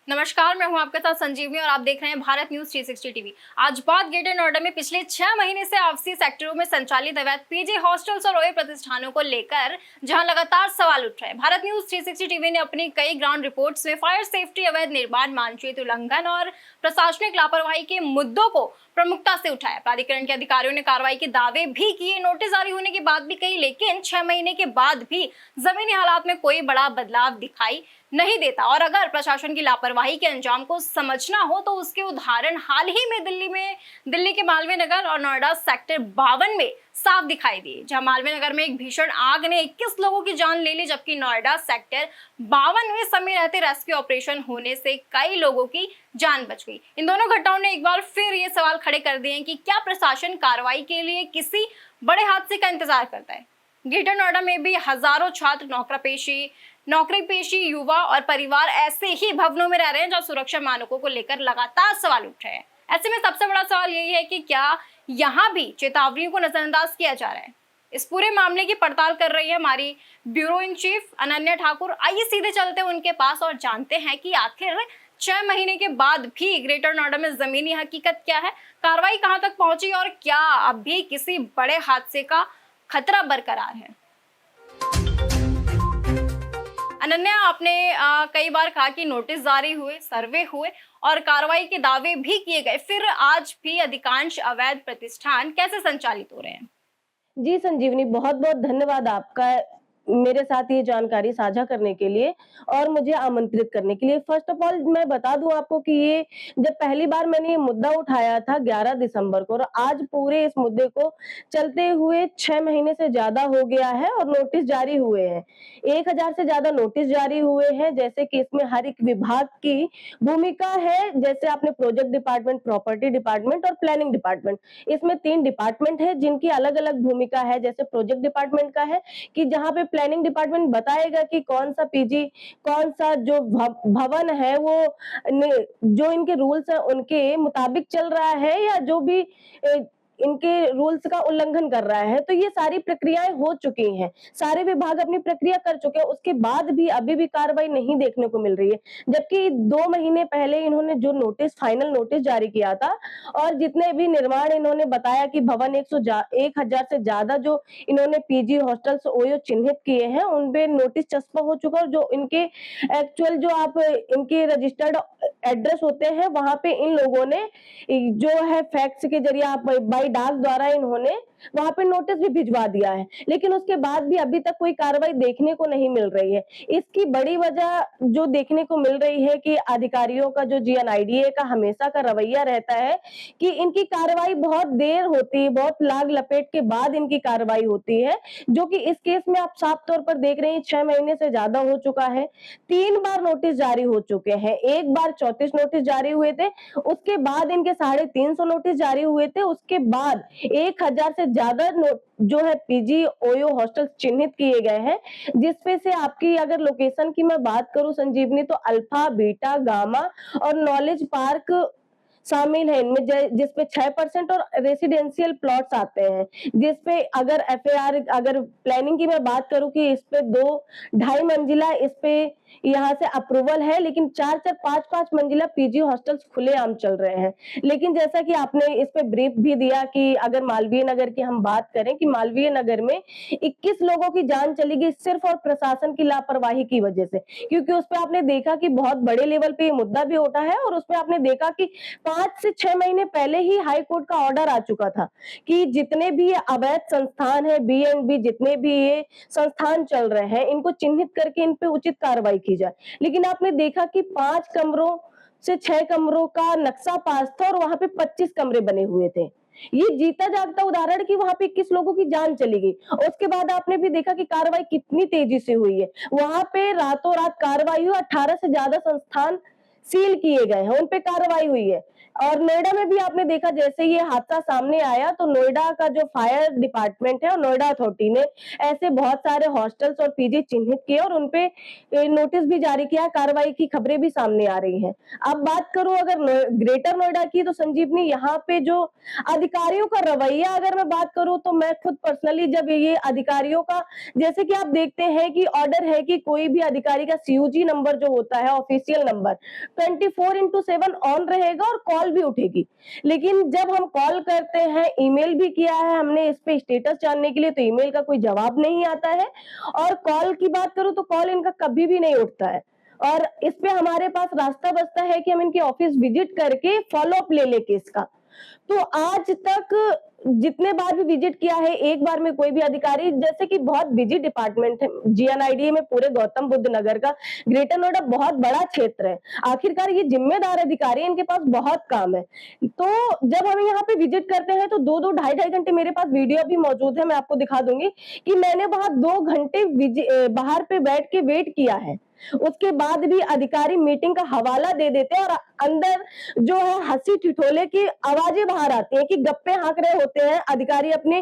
नमस्कार, मैं हूं आपके साथ संजीवनी और आप देख रहे हैं भारत न्यूज 360 टीवी। आज बात ग्रेटर नोएडा में पिछले 6 महीने से आवासीय सेक्टरों में संचालित अवैध पीजी हॉस्टल्स और ओयो प्रतिष्ठानों को लेकर, जहां लगातार सवाल उठ रहे हैं। भारत न्यूज 360 टीवी ने अपनी कई ग्राउंड रिपोर्ट्स में फायर सेफ्टी, अवैध निर्माण, मानचित्र उल्लंघन और प्रशासनिक लापरवाही के मुद्दों को प्रमुखता से उठाया। प्राधिकरण के अधिकारियों ने कार्रवाई के दावे भी किए, नोटिस जारी होने की बात भी कही, लेकिन 6 महीने के बाद भी जमीनी हालात में कोई बड़ा बदलाव दिखाई नहीं देता। और अगर प्रशासन की लापरवाही के अंजाम को समझना हो तो उसके उदाहरण हाल ही में दिल्ली के मालवीय नगर और नोएडा सेक्टर 52 में साफ दिखाई दिए, जहां मालवीय नगर में एक भीषण आग ने 21 लोगों की जान ले ली, जबकि नोएडा सेक्टर 52 में समय रहते रेस्क्यू ऑपरेशन होने से कई लोगों की जान बच गई। इन दोनों घटनाओं ने एक बार फिर ये सवाल खड़े कर दिए हैं कि क्या प्रशासन कार्रवाई के लिए किसी बड़े हादसे का इंतजार करता है। ग्रेटर नोएडा में भी हजारों छात्र, नौकरी पेशी युवा और परिवार ऐसे ही भवनों में रह रहे हैं जहां सुरक्षा मानकों को लेकर लगातार सवाल उठ रहे हैं। ऐसे में सबसे बड़ा सवाल यही है कि क्या यहाँ भी चेतावनियों को नजरअंदाज किया जा रहा है। इस पूरे मामले की पड़ताल कर रही है हमारी bureau in chief Ananya Thakur. आइए सीधे चलते हैं उनके पास और जानते हैं कि आखिर 6 महीने के बाद भी ग्रेटर नोएडा में जमीनी हकीकत क्या है, कार्रवाई कहां तक पहुंची और क्या अब भी किसी बड़े हादसे का खतरा बरकरार है। अनन्या, आपने कई बार कहा कि नोटिस जारी हुए, सर्वे हुए और कार्रवाई के दावे भी किए गए, फिर आज भी अधिकांश अवैध प्रतिष्ठान कैसे संचालित हो रहे हैं? जी संजीवनी, बहुत-बहुत धन्यवाद आपका मेरे साथ ये जानकारी साझा करने के लिए और मुझे आमंत्रित करने के लिए। फ़र्स्ट ऑफ ऑल मैं बता दूँ आपको कि ये जब पहली बार मैंने ये मुद्दा उठाया था 11 दिसंबर को, और आज पूरे इस मुद्दे को चलते हुए 6 महीने से ज़्यादा हो गया है और नोटिस जारी हुए हैं। 1000 से ज़्यादा नोटिस जारी हुए हैं, जैसे कि इसमें हर एक विभाग की भूमिका है। जैसे आपने प्रोजेक्ट डिपार्टमेंट, प्रॉपर्टी डिपार्टमेंट और प्लानिंग डिपार्टमेंट, इसमें 3 डिपार्टमेंट है जिनकी अलग-अलग भूमिका है। जैसे प्रोजेक्ट डिपार्टमेंट का है कि जहाँ पे प्लानिंग डिपार्टमेंट बताएगा कि कौन-सा पीजी, कौन-सा जो भवन है वो जो इनके रूल्स हैं उनके मुताबिक चल रहा है या जो भी इनके रूल्स का उल्लंघन कर रहा है। तो ये सारी प्रक्रियाएँ हो चुकी हैं। सारे विभाग अपनी प्रक्रिया कर चुके हैं, उसके बाद भी अभी भी कार्रवाई नहीं देखने को मिल रही है। जबकि 2 महीने पहले इन्होंने जो फाइनल नोटिस जारी किया था और जितने भी निर्माण इन्होंने बताया कि भवन 1000 से ज़्यादा जो इन्होंने पीजी हॉस्टल्स ओयो चिन्हित किए हैं, उन पे नोटिस चस्पा हो चुका और जो इनके एक्चुअल जो आप इनके रजिस्टर्ड एड्रेस होते हैं, वहाँ पे इन लोगों ने जो है फैक्स के ज़रिए आप बाय डाक द्वारा इन्होंने वहाँ पे नोटिस भी भिजवा दिया है। लेकिन उसके बाद भी अभी तक कोई कार्रवाई देखने को नहीं मिल रही है। इसकी बड़ी वजह जो देखने को मिल रही है कि अधिकारियों का जो जीएनआईडीए का हमेशा का रवैया रहता है कि इनकी कार्रवाई बहुत देर होती है, बहुत लाग लपेट के बाद इनकी कार्रवाई होती है, जो कि इस केस में आप साफ तौर पर देख रहे हैं 6 महीने से ज़्यादा हो चुका है। 3 बार नोटिस जारी हो चुके हैं। एक बार 34 नोटिस जारी हुए थे, उसके बाद इनके 350 नोटिस जारी हुए थे, उसके बाद 1000 से ज़्यादा जो है पीजी ओयो हॉस्टल चिन्हित किए गए हैं, जिसपे से आपकी अगर लोकेशन की मैं बात करूँ संजीवनी, तो अल्फा, बीटा, गामा और नॉलेज पार्क शामिल है इनमें, जिसपे 6% और रेसिडेंशियल प्लॉट्स आते हैं, जिसपे अगर एफएआर, अगर प्लानिंग की मैं बात करूँ कि इसपे 2 ढाई मंजिला इसपे यहाँ से अप्रूवल है, लेकिन 4-4 5-5 मंजिला पीजी हॉस्टल्स खुलेआम चल रहे हैं। लेकिन जैसा कि आपने इस पे ब्रीफ भी दिया कि अगर मालवीय नगर की हम बात करें कि मालवीय नगर में 21 लोगों की जान चली गई सिर्फ और प्रशासन की लापरवाही की वजह से। क्योंकि उसपे आपने देखा कि बहुत बड़े लेवल पे ये मुद्दा भी उठा है और उसमें आपने देखा कि 5 से 6 महीने पहले ही हाई कोर्ट का ऑर्डर आ चुका था कि जितने भी अवैध संस्थान है, बी जितने भी ये संस्थान चल रहे हैं, इनको चिन्हित करके इन पे उचित कार्रवाई की जाए। लेकिन आपने देखा कि 5 कमरों से 6 कमरों का नक्शा पास था और वहाँ पे 25 कमरे बने हुए थे। ये जीता जागता उदाहरण कि वहाँ पे 21 लोगों की जान चली गई। और उसके बाद आपने भी देखा कि कार्रवाई कितनी तेजी से हुई है। वहाँ पे रातों रात कार्रवाई हुई, 18 से ज्यादा संस्थान सील किए गए हैं, उन पे कार्रवाई हुई है। और नोएडा में भी आपने देखा जैसे ये हादसा सामने आया तो नोएडा का जो फायर डिपार्टमेंट है और नोएडा अथॉरिटी ने ऐसे बहुत सारे हॉस्टल्स और पीजी चिन्हित किए और उनपे नोटिस भी जारी किया, कार्रवाई की खबरें भी सामने आ रही हैं। अब बात करूं अगर ग्रेटर नोएडा की, तो संजीवनी यहाँ पे जो अधिकारियों का रवैया अगर मैं बात करूं तो मैं खुद पर्सनली जब ये अधिकारियों का, जैसे कि आप देखते हैं कि ऑर्डर है कि कोई भी अधिकारी का सीयूजी नंबर जो होता है ऑफिशियल नंबर, 24/7 ऑन रहेगा और कॉल भी उठेगी। लेकिन जब हम कॉल करते हैं, ईमेल भी किया है हमने इस पे स्टेटस जानने के लिए, तो ईमेल का कोई जवाब नहीं आता है और कॉल की बात करूँ तो कॉल इनका कभी भी नहीं उठता है। और इस पे हमारे पास रास्ता बचता है कि हम इनके ऑफिस विजिट करके फॉलो अप ले लें केस का। तो आज तक जितने बार भी विजिट किया है, एक बार में कोई भी अधिकारी, जैसे कि बहुत बिजी डिपार्टमेंट है जीएनआईडीए में, पूरे गौतम बुद्ध नगर का, ग्रेटर नोएडा बहुत बड़ा क्षेत्र है। आखिरकार ये जिम्मेदार अधिकारी है, इनके पास बहुत काम है। तो जब हम यहाँ पे विजिट करते हैं तो 2-2 ढाई-ढाई घंटे, मेरे पास वीडियो भी मौजूद है, मैं आपको दिखा दूंगी कि मैंने वहां 2 घंटे बाहर पे बैठ के वेट किया है। उसके बाद भी अधिकारी मीटिंग का हवाला दे देते हैं और अंदर जो है हंसी ठिठोले की आवाजें बाहर आती हैं कि गप्पे हाँक रहे होते हैं अधिकारी अपने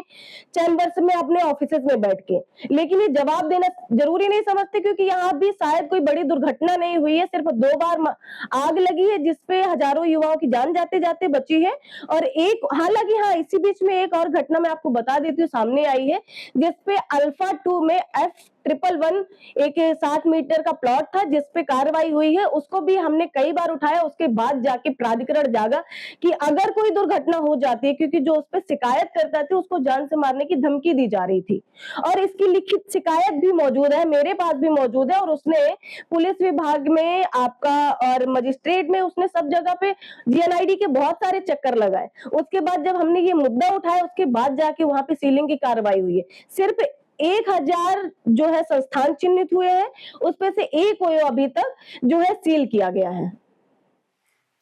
चैम्बर्स में, अपने ऑफिसेज में बैठ के। लेकिन ये जवाब देना जरूरी नहीं समझते, क्योंकि यहाँ भी शायद कोई बड़ी दुर्घटना नहीं हुई है, सिर्फ 2 बार आग लगी है जिसपे हजारों युवाओं की जान जाते जाते बची है। और एक, हालांकि हाँ, इसी बीच में एक और घटना मैं आपको बता देती हूँ सामने आई है, जिसपे अल्फा 2 में F111 एक 60 मीटर का प्लॉट था जिसपे कार्रवाई हुई है, उसको भी हमने कई बार उठाया। उसके बाद जाके प्राधिकरण जागा कि अगर कोई दुर्घटना हो जाती है, क्योंकि जो उस पे शिकायत करता था उसको जान से मारने की धमकी दी जा रही थी और इसकी लिखित शिकायत भी मौजूद है, मेरे पास भी मौजूद है। और उसने पुलिस विभाग में आपका और मजिस्ट्रेट में, उसने सब जगह पे जीएनआईडी के बहुत सारे चक्कर लगाए। उसके बाद जब हमने ये मुद्दा उठाया, उसके बाद जाके वहां पे सीलिंग की कार्रवाई हुई है। सिर्फ 1000 जो है संस्थान चिन्हित हुए हैं, उसमें से एक अभी तक जो है सील किया गया है।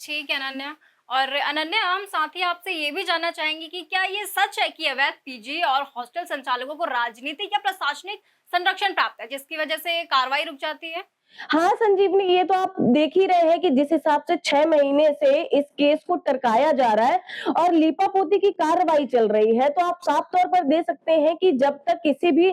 ठीक है अनन्या। और अनन्या, हम साथ ही आपसे ये भी जानना चाहेंगे कि क्या ये सच है कि अवैध पीजी और हॉस्टल संचालकों को राजनीतिक या प्रशासनिक संरक्षण प्राप्त है, जिसकी वजह से कार्रवाई रुक जाती है? हाँ संजीवनी, ये तो आप देख ही रहे हैं कि जिस हिसाब से 6 महीने से इस केस को टरकाया जा रहा है और लीपापोती की कार्रवाई चल रही है, तो आप साफ तौर पर दे सकते हैं कि जब तक किसी भी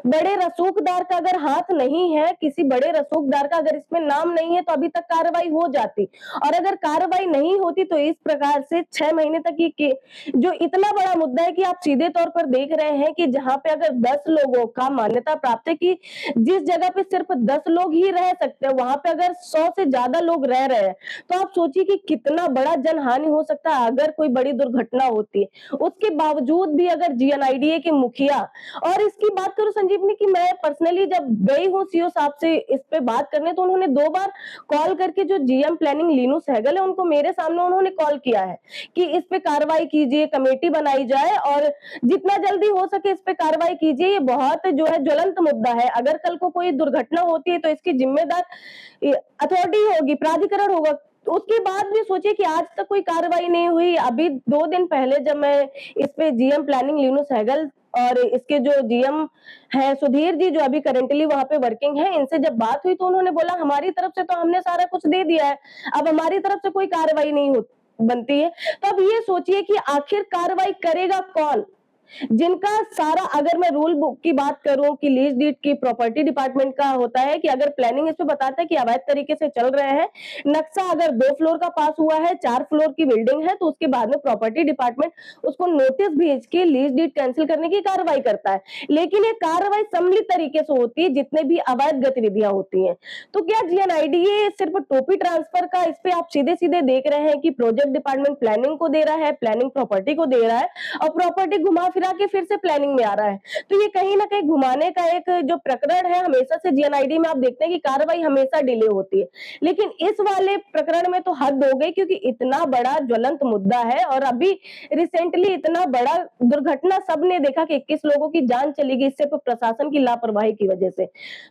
बड़े रसूखदार का अगर हाथ नहीं है, किसी बड़े रसूखदार का अगर इसमें नाम नहीं है, तो अभी तक कार्रवाई हो जाती। और अगर कार्रवाई नहीं होती तो इस प्रकार से 6 महीने तक ये जो इतना बड़ा मुद्दा है कि आप सीधे तौर पर देख रहे हैं कि जहां पे अगर 10 लोगों का मान्यता प्राप्त है कि जिस जगह पे सिर्फ 10 लोग ही रह सकते हैं, वहां पे अगर 100 से ज्यादा लोग रह रहे हैं, तो आप सोचिए कि कितना बड़ा जनहानि हो सकता है अगर कोई बड़ी दुर्घटना होती है। उसके बावजूद भी अगर जीएनआईडीए के मुखिया, और इसकी बात करूं संजीवनी की, मैं पर्सनली जब गई हूँ सीओ साहब से इस पे बात करने, तो उन्होंने 2 बार कॉल करके, जो जीएम प्लानिंग लीनू सहगल है, उनको मेरे सामने उन्होंने कॉल किया है कि इस पे कार्रवाई कीजिए, कमेटी बनाई जाए और जितना जल्दी हो सके इस पे कार्रवाई कीजिए। ये बहुत जो है ज्वलंत मुद्दा है। अगर कल को कोई दुर्घटना होती है तो इसकी जिम्मेदार अथॉरिटी होगी, प्राधिकरण होगा। तो उसके बाद भी सोचिए कि आज तक कोई कार्रवाई नहीं हुई। अभी 2 दिन पहले जब मैं इस पे जीएम प्लानिंग लीनू सहगल और इसके जो जीएम है सुधीर जी, जो अभी करेंटली वहां पे वर्किंग है, इनसे जब बात हुई तो उन्होंने बोला हमारी तरफ से तो हमने सारा कुछ दे दिया है, अब हमारी तरफ से कोई कार्रवाई नहीं बनती है। तो अब ये सोचिए कि आखिर कार्रवाई करेगा कौन, जिनका सारा, अगर मैं रूल बुक की बात करूं कि लीज डीड की प्रॉपर्टी डिपार्टमेंट का होता है कि अगर प्लानिंग इस पे बताता है कि अवैध तरीके से चल रहे हैं, नक्शा अगर 2 फ्लोर का पास हुआ है, 4 फ्लोर की बिल्डिंग है, तो उसके बाद में प्रॉपर्टी डिपार्टमेंट उसको नोटिस भेज के लीज डीड कैंसिल करने की कार्रवाई करता है। लेकिन ये कार्रवाई सम्मिलित तरीके से होती है जितने भी अवैध गतिविधियां होती हैं। तो क्या जीएनआईडीए सिर्फ टोपी ट्रांसफर का, इस पे आप सीधे सीधे देख रहे हैं कि प्रोजेक्ट डिपार्टमेंट प्लानिंग को दे रहा है, प्लानिंग प्रॉपर्टी को दे रहा है और प्रॉपर्टी घुमा फिरा के फिर से प्लानिंग में आ रहा है। तो ये कहीं ना कहीं घुमाने का एक जो प्रकरण है, हमेशा से जीएनआईडी में आप देखते हैं कि कार्रवाई हमेशा डिले होती है। लेकिन इस वाले प्रकरण में तो हद हो गई, क्योंकि इतना बड़ा ज्वलंत मुद्दा है और अभी रिसेंटली इतना बड़ा दुर्घटना सबने देखा कि 21 लोगों की जान चली गई सिर्फ प्रशासन की लापरवाही की वजह से।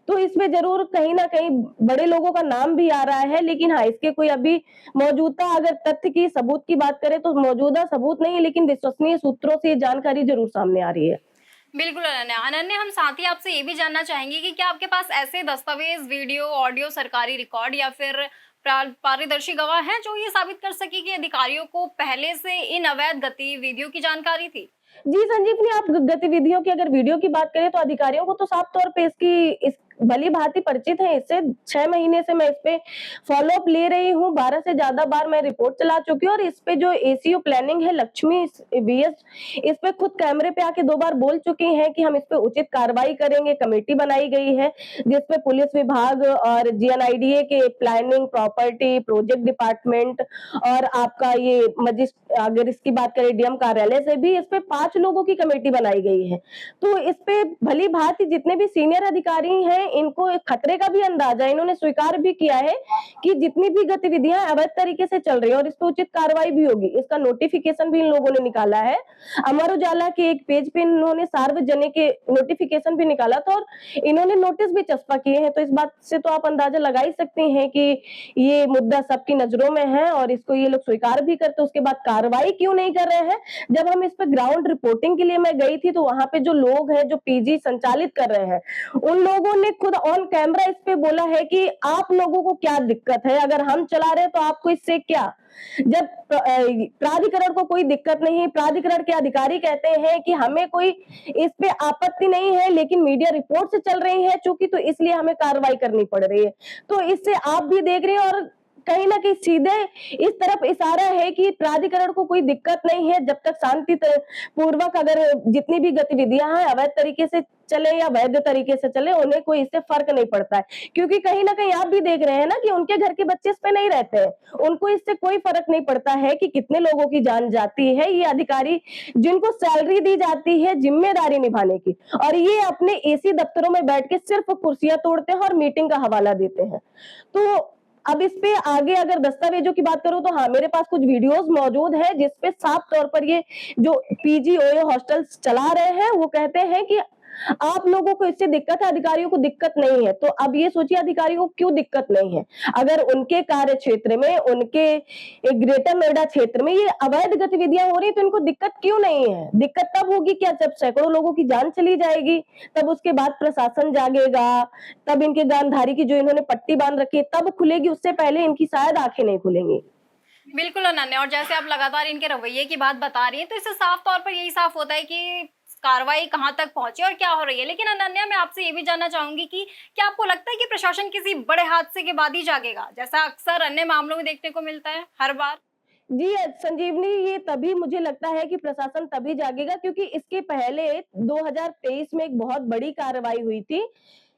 तो इसमें जरूर कहीं ना कहीं बड़े लोगों का नाम भी आ रहा है, लेकिन हाँ, इसके कोई अभी मौजूदा अगर तथ्य की सबूत की बात करें तो मौजूदा सबूत नहीं है, लेकिन विश्वसनीय सूत्रों से ये जानकारी जरूर सामने आ रही है। बिल्कुल अनन्या। अनन्या, हम साथ ही आपसे ये भी जानना चाहेंगे कि क्या आपके पास ऐसे दस्तावेज, वीडियो, ऑडियो, सरकारी रिकॉर्ड या फिर पारदर्शी गवाह हैं जो ये साबित कर सके कि अधिकारियों को पहले से इन अवैध गतिविधियों की जानकारी थी? जी संजीवनी, आप गतिविधियों की अगर वीडियो की बात करें तो अधिकारियों को तो साफ तौर पे भली भांति परिचित हैं इससे। 6 महीने से मैं इस पे फ़ॉलो अप ले रही हूँ, 12 से ज़्यादा बार मैं रिपोर्ट चला चुकी हूँ और इस पे जो एसीयू प्लानिंग है लक्ष्मी वीएस, इस पे खुद कैमरे पे आके 2 बार बोल चुकी हैं कि हम इस पे उचित कार्रवाई करेंगे। कमेटी बनाई गई है, जिसपे पुलिस विभाग और जीएनआईडीए के प्लानिंग, प्रॉपर्टी, प्रोजेक्ट डिपार्टमेंट और आपका ये अगर इसकी बात करें डीएम कार्यालय से भी इस पे 5 लोगों की कमेटी बनाई गई है। तो इस पे भली भांति जितने भी सीनियर अधिकारी हैं, इनको एक खतरे का भी अंदाजा, इन्होंने स्वीकार भी किया है कि जितनी भी गतिविधियां अवैध तरीके से चल रही है और इस पे उचित कार्रवाई भी होगी। इसका नोटिफिकेशन भी इन लोगों ने निकाला है। अमर उजाला के एक पेज पे इन्होंने सार्वजनिक नोटिफिकेशन भी निकाला था और इन्होंने नोटिस भी चस्पा किए हैं। तो इस बात से तो आप अंदाजा लगा ही सकते हैं कि ये मुद्दा सबकी नजरों में है और इसको ये लोग स्वीकार भी करते, उसके बाद कार्रवाई क्यों नहीं कर रहे हैं। जब हम इस पे ग्राउंड रिपोर्टिंग के लिए मैं गई थी तो वहां पे जो लोग हैं जो पीजी संचालित कर रहे हैं, उन लोगों ने खुद ऑन कैमरा इस पे बोला है कि आप लोगों को क्या दिक्कत है, अगर हम चला रहे हैं तो आपको इससे क्या। जब प्राधिकरण को कोई दिक्कत नहीं, प्राधिकरण के अधिकारी कहते हैं कि हमें कोई इस पे आपत्ति नहीं है, लेकिन मीडिया रिपोर्ट से चल रही है चूंकि, तो इसलिए हमें कार्रवाई करनी पड़ रही है। तो इससे आप भी देख रहे हैं और कहीं ना कहीं सीधे इस तरफ इशारा है कि प्राधिकरण को कोई दिक्कत नहीं है, जब तक शांति पूर्वक अगर जितनी भी गतिविधियां हैं अवैध तरीके से चले या वैध तरीके से चले, उन्हें कोई इससे फर्क नहीं पड़ता है। क्योंकि कहीं ना कहीं आप भी देख रहे हैं ना कि उनके घर के बच्चे इस पे नहीं रहते हैं, उनको इससे कोई फर्क नहीं पड़ता है कि कितने लोगों की जान जाती है। ये अधिकारी जिनको सैलरी दी जाती है जिम्मेदारी निभाने की, और ये अपने एसी दफ्तरों में बैठ के सिर्फ कुर्सियां तोड़ते हैं और मीटिंग का हवाला देते हैं। तो अब इस पे आगे अगर दस्तावेजों की बात करूं तो हाँ, मेरे पास कुछ वीडियोस मौजूद है जिसपे साफ तौर पर ये जो पीजीओए हॉस्टल्स चला रहे हैं वो कहते हैं कि आप लोगों को इससे दिक्कत है, अधिकारियों को दिक्कत नहीं है। तो अब ये सोचिए अधिकारियों को क्यों दिक्कत नहीं है। अगर उनके कार्य क्षेत्र में, उनके ग्रेटर नोएडा क्षेत्र में ये अवैध गतिविधियां हो रही तो इनको दिक्कत क्यों नहीं है। दिक्कत तब होगी क्या जब सैकड़ों लोगों की जान चली जाएगी, तब उसके बाद प्रशासन जागेगा, तब इनके गांधारी की जो इन्होंने पट्टी बांध रखी है तब खुलेगी, उससे पहले इनकी शायद आंखें नहीं खुलेंगी। बिल्कुल अनन्या, और जैसे आप लगातार इनके रवैये की बात बता रही हैं, तो इससे साफ तौर पर यही साफ होता है कि कार्रवाई कहाँ तक पहुंची और क्या हो रही है। लेकिन अनन्या, मैं आपसे ये भी जानना चाहूंगी कि क्या आपको लगता है कि प्रशासन किसी बड़े हादसे के बाद ही जागेगा, जैसा अक्सर अन्य मामलों में देखने को मिलता है हर बार? जी संजीवनी, ये तभी मुझे लगता है कि प्रशासन तभी जागेगा क्योंकि इसके पहले 2023 में एक बहुत बड़ी कार्रवाई हुई थी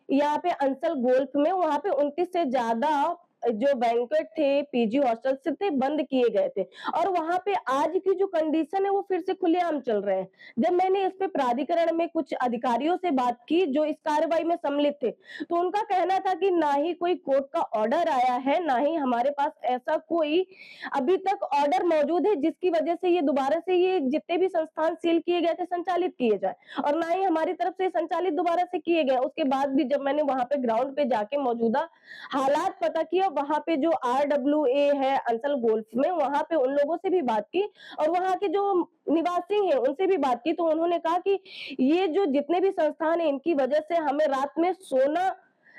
यहाँ पे अंसल गोल्फ में। वहां पे 29 से ज्यादा जो बैंक्वेट थे, पीजी हॉस्टल थे, बंद किए गए थे और वहां पे आज की जो कंडीशन है वो फिर से खुलेआम चल रहे हैं। जब मैंने इस पे प्राधिकरण में कुछ अधिकारियों से बात की जो इस कार्रवाई में सम्मिलित थे, तो उनका कहना था कि ना ही कोई कोर्ट का ऑर्डर आया है, ना ही हमारे पास ऐसा कोई अभी तक ऑर्डर मौजूद है जिसकी वजह से ये दोबारा से ये जितने भी संस्थान सील किए गए थे संचालित किए जाए, और ना ही हमारी तरफ से संचालित दोबारा से किए गए। उसके बाद भी जब मैंने वहां पे ग्राउंड पे जाके मौजूदा हालात पता किया, वहां पे जो आरडब्ल्यूए है अंचल गोल्फ में, वहां पे उन लोगों से भी बात की और वहां के जो निवासी हैं उनसे भी बात की, तो उन्होंने कहा कि ये जो जितने भी संस्थान है इनकी वजह से हमें रात में सोना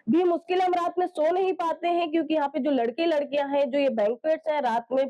भी मुश्किल है, हम रात में सो नहीं पाते हैं क्योंकि यहाँ पे जो लड़के लड़कियां हैं, जो ये बैंक्वेट्स हैं, रात में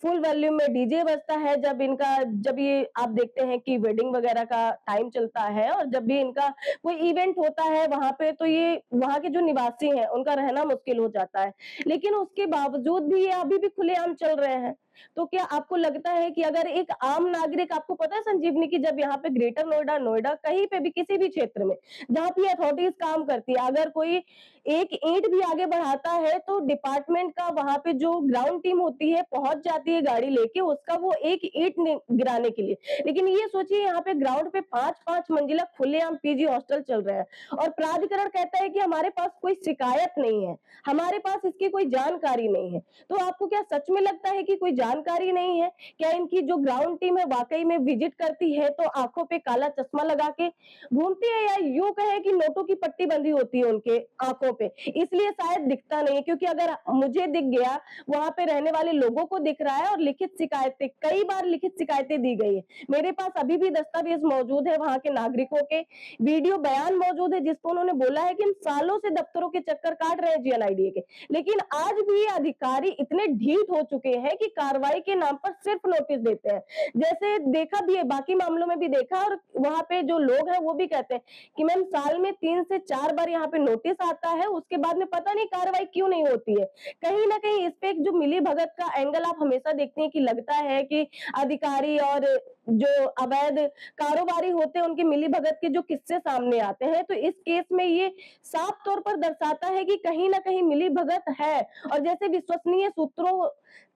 फुल वॉल्यूम में डीजे बजता है। जब ये आप देखते हैं कि वेडिंग वगैरह का टाइम चलता है और जब भी इनका कोई इवेंट होता है वहां पे, तो ये वहां के जो निवासी हैं उनका रहना मुश्किल हो जाता है। लेकिन उसके बावजूद भी ये अभी भी खुलेआम चल रहे हैं। तो क्या आपको लगता है कि अगर एक आम नागरिक, आपको पता है संजीवनी की, जब यहाँ पे ग्रेटर नोएडा, नोएडा कहीं पे भी किसी भी क्षेत्र में जहाँ पे अथॉरिटीज काम करती है, अगर कोई एक ईंट भी आगे बढ़ाता है तो डिपार्टमेंट का वहां पे जो ग्राउंड टीम होती है पहुंच जाती है गाड़ी लेके उसका वो एक ईंट गिराने के लिए। लेकिन ये सोचिए यहाँ पे ग्राउंड पे 5-5 मंजिला खुलेआम पीजी हॉस्टल चल रहे हैं और प्राधिकरण कहता है कि हमारे पास कोई शिकायत नहीं है, हमारे पास इसकी कोई जानकारी नहीं है। तो आपको क्या सच में लगता है कि कोई जानकारी नहीं है? क्या इनकी जो ग्राउंड टीम है वाकई में विजिट करती है तो आंखों पे काला चश्मा लगा के घूमती है, या यूं कहे कि नोटों की पट्टी बंधी होती है उनके आंखों पे, इसलिए शायद दिखता नहीं है? क्योंकि अगर मुझे दिख गया, वहां पे रहने वाले लोगों को दिख रहा है और लिखित शिकायतें, कई बार लिखित शिकायतें दी गई है। मेरे पास अभी भी दस्तावेज मौजूद है, वहां के नागरिकों के वीडियो बयान मौजूद है जिसको उन्होंने बोला है कि हम सालों से दफ्तरों के चक्कर काट रहे हैं जीएनआईडीए के, लेकिन आज भी ये अधिकारी इतने ढीठ हो चुके हैं कि कार्रवाई कार्रवाई के नाम पर सिर्फ नोटिस देते हैं। जैसे देखा भी है, बाकी मामलों में भी देखा, और वहाँ पे जो लोग हैं वो भी कहते हैं कि मैम साल में 3 से 4 बार यहाँ पे नोटिस आता है, उसके बाद में पता नहीं कार्रवाई क्यों नहीं होती है। कहीं न कहीं इस पे एक जो मिलीभगत का एंगल आप हमेशा देखती हैं कि लगता है कि अधिकारी और जो अवैध कारोबारी होते हैं उनके मिलीभगत के जो किस्से सामने आते हैं, तो इस केस में ये साफ तौर पर दर्शाता है कि कहीं न कहीं मिलीभगत है। और जैसे विश्वसनीय सूत्रों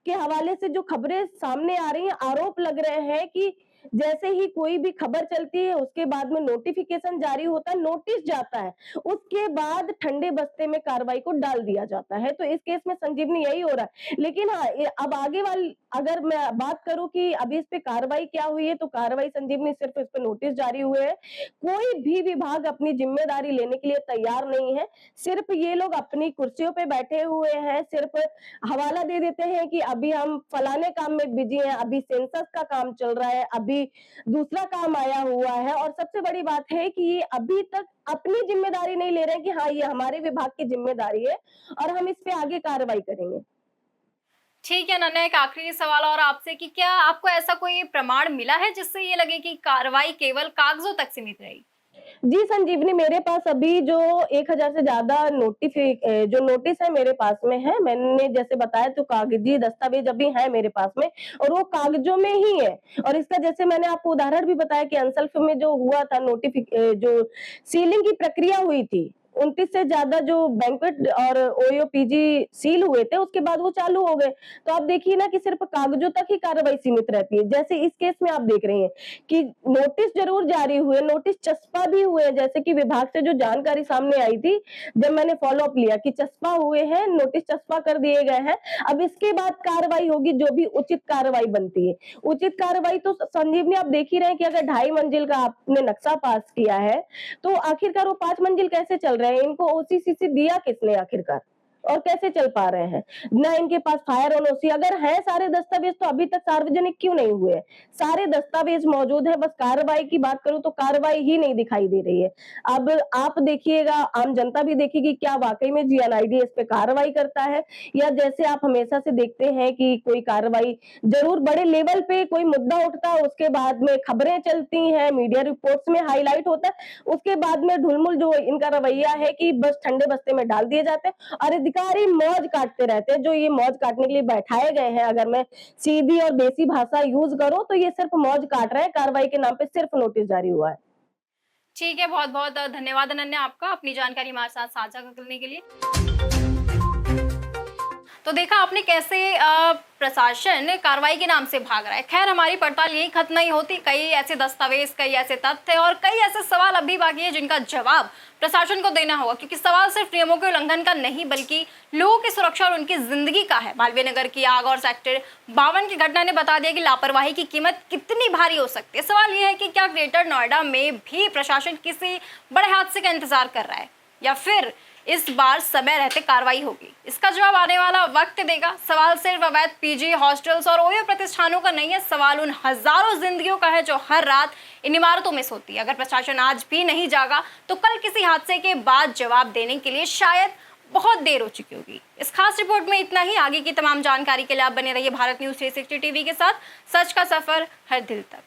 के हवाले से जो खबरें सामने आ रही हैं, आरोप लग रहे हैं कि जैसे ही कोई भी खबर चलती है, उसके बाद में नोटिफिकेशन जारी होता है, नोटिस जाता है, उसके बाद ठंडे बस्ते में कार्रवाई को डाल दिया जाता है। तो इस केस में संजीवनी यही हो रहा है। लेकिन हाँ, अब आगे वाली अगर मैं बात करूं कि अभी इस पे कार्रवाई क्या हुई है, तो कार्रवाई संजीवनी सिर्फ इस पे नोटिस जारी हुए हैं। कोई भी विभाग अपनी जिम्मेदारी लेने के लिए तैयार नहीं है। सिर्फ ये लोग अपनी कुर्सियों पे बैठे हुए हैं, सिर्फ हवाला दे देते हैं कि अभी हम फलाने काम में बिजी हैं, अभी सेंसस का काम चल रहा है, अभी दूसरा काम आया हुआ है। और सबसे बड़ी बात है कि ये अभी तक अपनी जिम्मेदारी नहीं ले रहे हैं कि हाँ, ये हमारे विभाग की जिम्मेदारी है और हम इस पे आगे कार्रवाई करेंगे। ठीक है नन्ना, एक आखिरी सवाल और आपसे कि क्या आपको ऐसा कोई प्रमाण मिला है जिससे ये लगे कि कार्रवाई केवल कागजों तक सीमित रही? जी संजीवनी, मेरे पास अभी जो 1000 से ज्यादा जो नोटिस है मेरे पास में है। मैंने जैसे बताया, तो कागजी दस्तावेज अभी है मेरे पास में और वो कागजों में ही है। और इसका जैसे मैंने आपको उदाहरण भी बताया कि अनसल्फ में जो हुआ था जो सीलिंग की प्रक्रिया हुई थी, 29 से ज्यादा जो बैंक्वेट और ओयोपीजी सील हुए थे, उसके बाद वो चालू हो गए। तो आप देखिए ना कि सिर्फ कागजों तक ही कार्रवाई सीमित रहती है। जैसे इस केस में आप देख रहे हैं कि नोटिस जरूर जारी हुए, नोटिस चस्पा भी हुए, जैसे कि विभाग से जो जानकारी सामने आई थी, जब मैंने फॉलो अप लिया कि चस्पा हुए हैं, नोटिस चस्पा कर दिए गए हैं। अब इसके बाद कार्रवाई होगी, जो भी उचित कार्रवाई बनती है। उचित कार्रवाई तो संजीवनी आप देख ही रहे हैं कि अगर 2.5 मंजिल का आपने नक्शा पास किया है, तो आखिरकार वो 5 मंजिल कैसे चल रहे हैं? इनको ओसीसीसी दिया किसने आखिरकार? और कैसे चल पा रहे हैं? ना इनके पास फायर ऑन ओसी, अगर है सारे दस्तावेज तो अभी तक सार्वजनिक क्यों नहीं हुए? सारे दस्तावेज मौजूद है, बस कार्रवाई की बात करूं तो कार्रवाई ही नहीं दिखाई दे रही है। अब आप देखिएगा, आम जनता भी देखेगी, क्या वाकई में जीएनआईडी इस पे कार्रवाई करता है, या जैसे आप हमेशा से देखते हैं कि कोई कार्रवाई जरूर बड़े लेवल पे कोई मुद्दा उठता है, उसके बाद में खबरें चलती हैं, मीडिया रिपोर्ट्स में हाईलाइट होता है, उसके बाद में ढुलमुल जो इनका रवैया है कि बस ठंडे बस्ते में डाल दिए जाते हैं और अधिकारी मौज काटते रहते हैं। जो ये मौज काटने के लिए बैठाए गए हैं, अगर मैं सीधी और देसी भाषा यूज करूं तो ये सिर्फ मौज काट रहे हैं, कार्रवाई के नाम पे सिर्फ नोटिस जारी हुआ है। ठीक है, बहुत बहुत धन्यवाद अनन्या आपका अपनी जानकारी हमारे साथ साझा करने के लिए। तो देखा आपने कैसे प्रशासन कार्रवाई के नाम से भाग रहा है। खैर, हमारी पड़ताल यही खत्म नहीं होती। कई ऐसे दस्तावेज, कई ऐसे तथ्य और कई ऐसे सवाल अभी बाकी है जिनका जवाब प्रशासन को देना होगा, क्योंकि सवाल सिर्फ नियमों के उल्लंघन का नहीं बल्कि लोगों की सुरक्षा और उनकी जिंदगी का है। मालवीय नगर की आग और सेक्टर 52 की घटना ने बता दिया कि लापरवाही की कीमत कितनी भारी हो सकती है। सवाल यह है कि क्या ग्रेटर नोएडा में भी प्रशासन किसी बड़े हादसे का इंतजार कर रहा है या फिर इस बार समय रहते कार्रवाई होगी? इसका जवाब आने वाला वक्त देगा। सवाल सिर्फ अवैध पीजी, हॉस्टल्स और ओयो प्रतिष्ठानों का नहीं है, सवाल उन हजारों जिंदगियों का है जो हर रात इन इमारतों में सोती है। अगर प्रशासन आज भी नहीं जागा तो कल किसी हादसे के बाद जवाब देने के लिए शायद बहुत देर हो चुकी होगी। इस खास रिपोर्ट में इतना ही। आगे की तमाम जानकारी के लिए आप बने रहिए भारत न्यूज 360 टीवी के साथ। सच का सफर हर दिल तक।